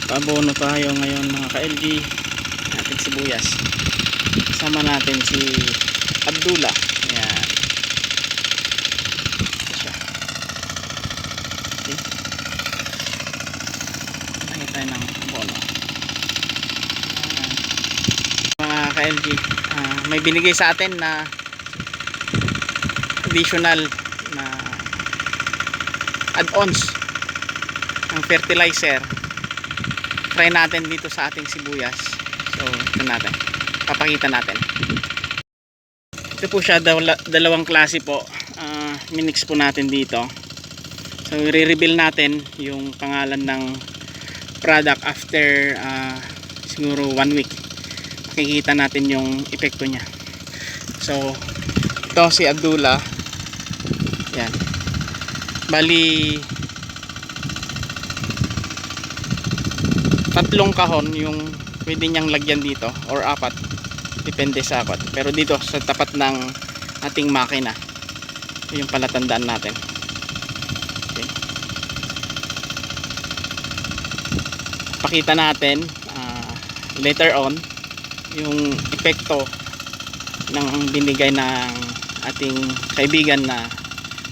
Pabono tayo ngayon mga ka-LG ating sibuyas. Kasama natin si Abdullah. Ayan. Ito siya. Okay. Lagyan tayo ng abono. Mga ka-LG, may binigay sa atin na additional na add-ons ng fertilizer. Try natin dito sa ating sibuyas. So ito natin, papakita natin. Ito po siya, dalawang klase po. Minix po natin dito. So i-reveal natin yung pangalan ng product after siguro 1 week. Makikita natin yung epekto nya. So ito si Abdullah. Yan, bali 3 kahon yung pwede niyang lagyan dito, or 4, depende sa akot. Pero dito sa tapat ng ating makina, yung palatandaan natin. Okay. Pakita natin later on yung epekto ng binigay ng ating kaibigan na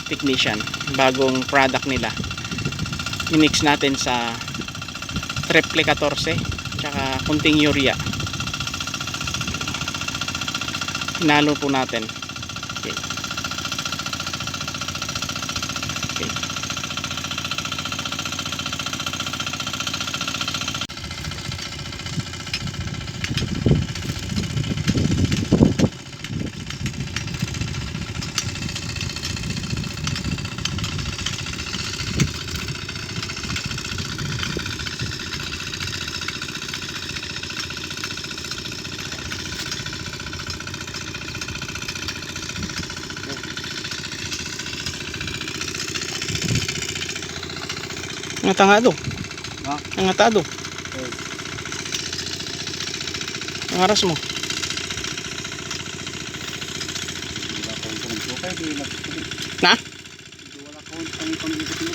technician. Bagong product nila, minix natin sa Triple 14 tsaka kunting urea. Hinalo po natin. Okay. Okay. Nangatangado. Ha? Nangatado. Ang aras mo. Na? Wala ko ang pang-ikot mo